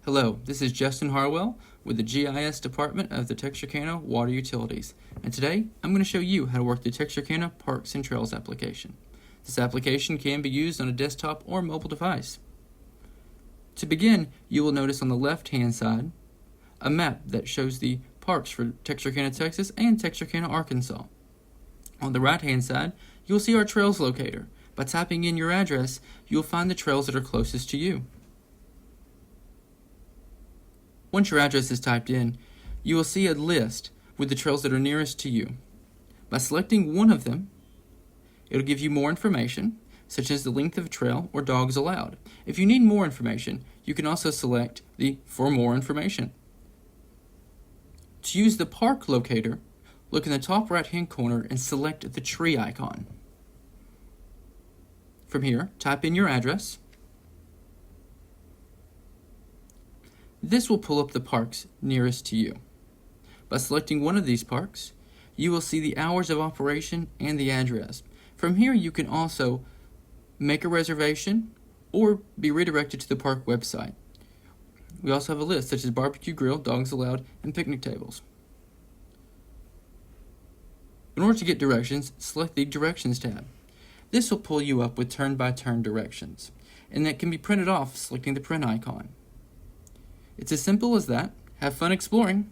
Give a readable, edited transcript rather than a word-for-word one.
Hello, this is Justin Harwell with the GIS Department of the Texarkana Water Utilities, and today I'm going to show you how to work the Texarkana Parks and Trails application. This application can be used on a desktop or mobile device. To begin, you will notice on the left-hand side a map that shows the parks for Texarkana, Texas and Texarkana, Arkansas. On the right-hand side, you will see our trails locator. By typing in your address, you will find the trails that are closest to you. Once your address is typed in, you will see a list with the trails that are nearest to you. By selecting one of them, it will give you more information, such as the length of a trail or dogs allowed. If you need more information, you can also select the For More Information. To use the park locator, look in the top right-hand corner and select the tree icon. From here, type in your address. This will pull up the parks nearest to you. By selecting one of these parks, you will see the hours of operation and the address. From here, you can also make a reservation or be redirected to the park website. We also have a list such as barbecue grill, dogs allowed, and picnic tables. In order to get directions, select the Directions tab. This will pull you up with turn-by-turn directions, and that can be printed off selecting the print icon. It's as simple as that. Have fun exploring.